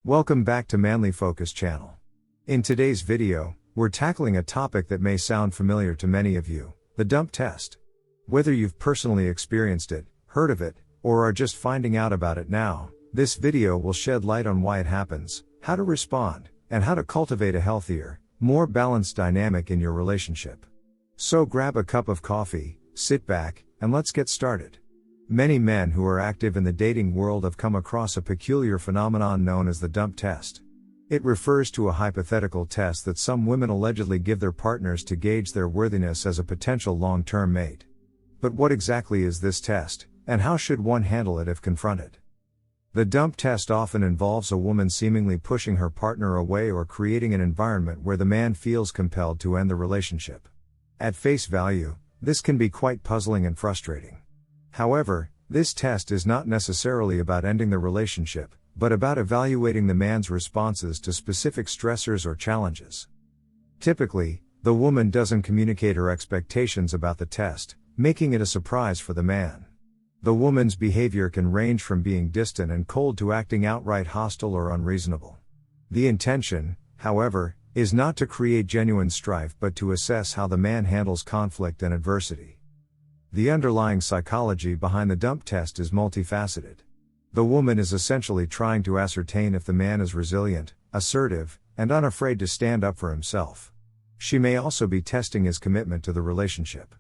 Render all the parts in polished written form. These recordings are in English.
Welcome back to Manly Focus channel. In today's video, we're tackling a topic that may sound familiar to many of you, the dump test. Whether you've personally experienced it, heard of it, or are just finding out about it now, this video will shed light on why it happens, how to respond, and how to cultivate a healthier, more balanced dynamic in your relationship. So grab a cup of coffee, sit back, and let's get started. Many men who are active in the dating world have come across a peculiar phenomenon known as the dump test. It refers to a hypothetical test that some women allegedly give their partners to gauge their worthiness as a potential long-term mate. But what exactly is this test, and how should one handle it if confronted? The dump test often involves a woman seemingly pushing her partner away or creating an environment where the man feels compelled to end the relationship. At face value, this can be quite puzzling and frustrating. However, this test is not necessarily about ending the relationship, but about evaluating the man's responses to specific stressors or challenges. Typically, the woman doesn't communicate her expectations about the test, making it a surprise for the man. The woman's behavior can range from being distant and cold to acting outright hostile or unreasonable. The intention, however, is not to create genuine strife but to assess how the man handles conflict and adversity. The underlying psychology behind the dump test is multifaceted. The woman is essentially trying to ascertain if the man is resilient, assertive, and unafraid to stand up for himself. She may also be testing his commitment to the relationship.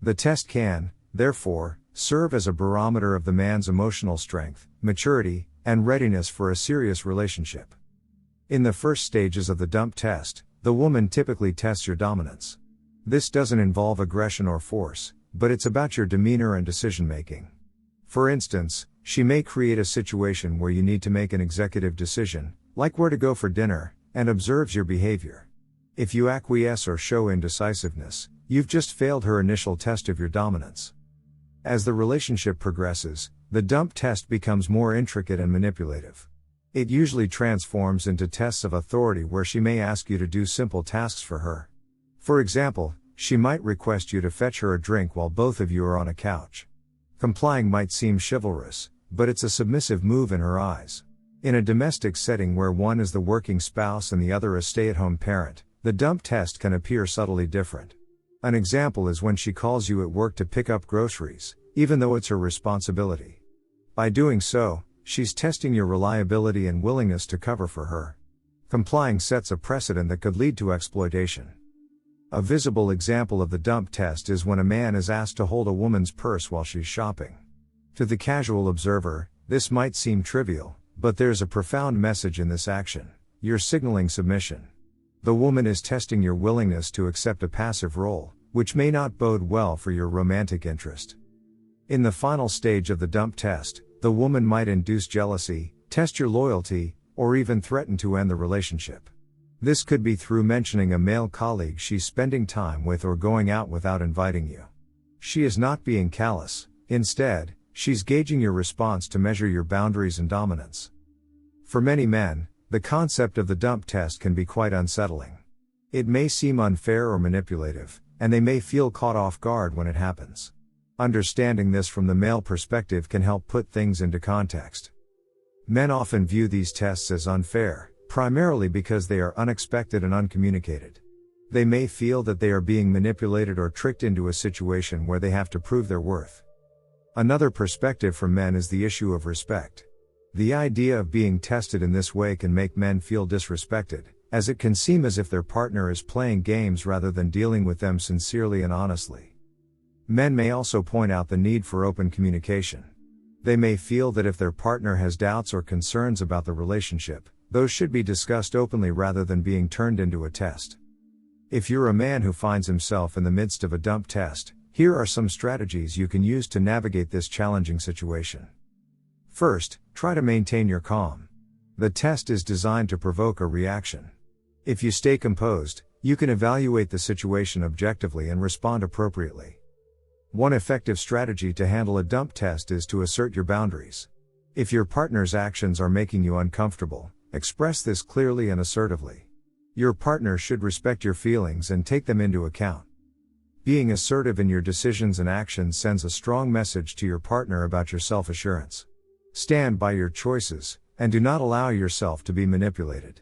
The test can, therefore, serve as a barometer of the man's emotional strength, maturity, and readiness for a serious relationship. In the first stages of the dump test, the woman typically tests your dominance. This doesn't involve aggression or force, but it's about your demeanor and decision-making. For instance, she may create a situation where you need to make an executive decision, like where to go for dinner, and observes your behavior. If you acquiesce or show indecisiveness, you've just failed her initial test of your dominance. As the relationship progresses, the dump test becomes more intricate and manipulative. It usually transforms into tests of authority where she may ask you to do simple tasks for her. For example, she might request you to fetch her a drink while both of you are on a couch. Complying might seem chivalrous, but it's a submissive move in her eyes. In a domestic setting where one is the working spouse and the other a stay-at-home parent, the dump test can appear subtly different. An example is when she calls you at work to pick up groceries, even though it's her responsibility. By doing so, she's testing your reliability and willingness to cover for her. Complying sets a precedent that could lead to exploitation. A visible example of the dump test is when a man is asked to hold a woman's purse while she's shopping. To the casual observer, this might seem trivial, but there's a profound message in this action. You're signaling submission. The woman is testing your willingness to accept a passive role, which may not bode well for your romantic interest. In the final stage of the dump test, the woman might induce jealousy, test your loyalty, or even threaten to end the relationship. This could be through mentioning a male colleague she's spending time with or going out without inviting you. She is not being callous, instead, she's gauging your response to measure your boundaries and dominance. For many men, the concept of the dump test can be quite unsettling. It may seem unfair or manipulative, and they may feel caught off guard when it happens. Understanding this from the male perspective can help put things into context. Men often view these tests as unfair, primarily because they are unexpected and uncommunicated. They may feel that they are being manipulated or tricked into a situation where they have to prove their worth. Another perspective from men is the issue of respect. The idea of being tested in this way can make men feel disrespected, as it can seem as if their partner is playing games rather than dealing with them sincerely and honestly. Men may also point out the need for open communication. They may feel that if their partner has doubts or concerns about the relationship, those should be discussed openly rather than being turned into a test. If you're a man who finds himself in the midst of a dump test, here are some strategies you can use to navigate this challenging situation. First, try to maintain your calm. The test is designed to provoke a reaction. If you stay composed, you can evaluate the situation objectively and respond appropriately. One effective strategy to handle a dump test is to assert your boundaries. If your partner's actions are making you uncomfortable, express this clearly and assertively. Your partner should respect your feelings and take them into account. Being assertive in your decisions and actions sends a strong message to your partner about your self-assurance. Stand by your choices, and do not allow yourself to be manipulated.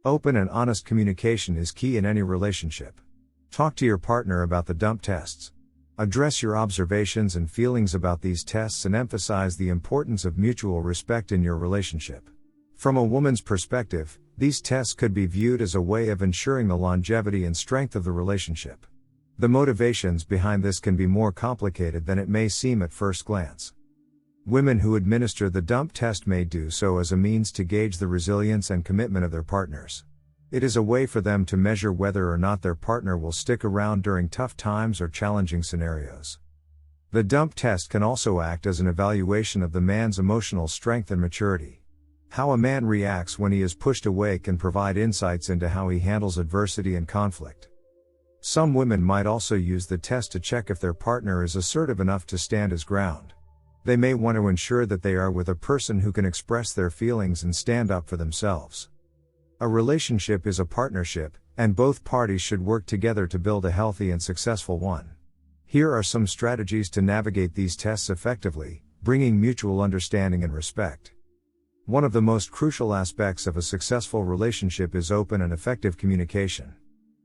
Open and honest communication is key in any relationship. Talk to your partner about the dump tests. Address your observations and feelings about these tests and emphasize the importance of mutual respect in your relationship. From a woman's perspective, these tests could be viewed as a way of ensuring the longevity and strength of the relationship. The motivations behind this can be more complicated than it may seem at first glance. Women who administer the dump test may do so as a means to gauge the resilience and commitment of their partners. It is a way for them to measure whether or not their partner will stick around during tough times or challenging scenarios. The dump test can also act as an evaluation of the man's emotional strength and maturity. How a man reacts when he is pushed away can provide insights into how he handles adversity and conflict. Some women might also use the test to check if their partner is assertive enough to stand his ground. They may want to ensure that they are with a person who can express their feelings and stand up for themselves. A relationship is a partnership, and both parties should work together to build a healthy and successful one. Here are some strategies to navigate these tests effectively, bringing mutual understanding and respect. One of the most crucial aspects of a successful relationship is open and effective communication.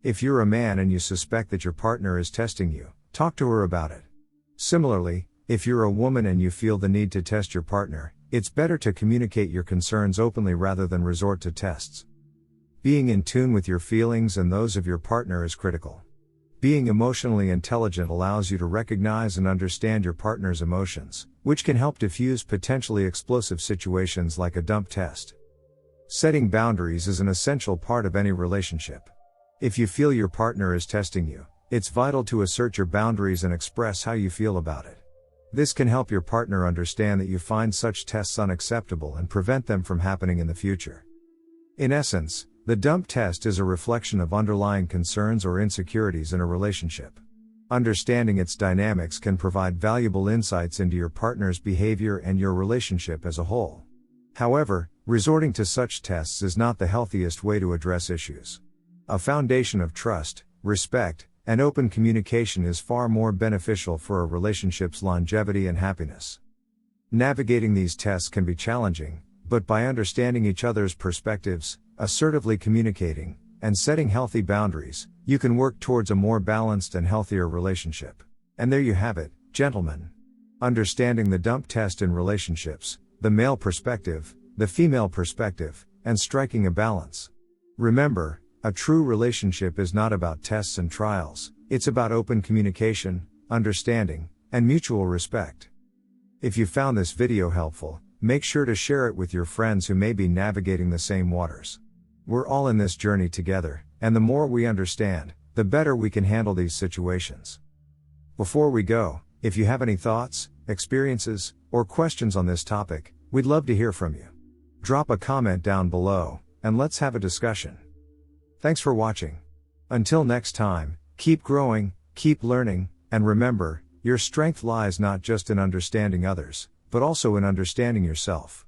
If you're a man and you suspect that your partner is testing you, talk to her about it. Similarly, if you're a woman and you feel the need to test your partner, it's better to communicate your concerns openly rather than resort to tests. Being in tune with your feelings and those of your partner is critical. Being emotionally intelligent allows you to recognize and understand your partner's emotions, which can help diffuse potentially explosive situations like a dump test. Setting boundaries is an essential part of any relationship. If you feel your partner is testing you, it's vital to assert your boundaries and express how you feel about it. This can help your partner understand that you find such tests unacceptable and prevent them from happening in the future. In essence, the dump test is a reflection of underlying concerns or insecurities in a relationship. Understanding its dynamics can provide valuable insights into your partner's behavior and your relationship as a whole. However, resorting to such tests is not the healthiest way to address issues. A foundation of trust, respect, and open communication is far more beneficial for a relationship's longevity and happiness. Navigating these tests can be challenging, but by understanding each other's perspectives, assertively communicating, and setting healthy boundaries, you can work towards a more balanced and healthier relationship. And there you have it, gentlemen. Understanding the dump test in relationships, the male perspective, the female perspective, and striking a balance. Remember, a true relationship is not about tests and trials, it's about open communication, understanding, and mutual respect. If you found this video helpful, make sure to share it with your friends who may be navigating the same waters. We're all in this journey together, and the more we understand, the better we can handle these situations. Before we go, if you have any thoughts, experiences, or questions on this topic, we'd love to hear from you. Drop a comment down below, and let's have a discussion. Thanks for watching. Until next time, keep growing, keep learning, and remember, your strength lies not just in understanding others, but also in understanding yourself.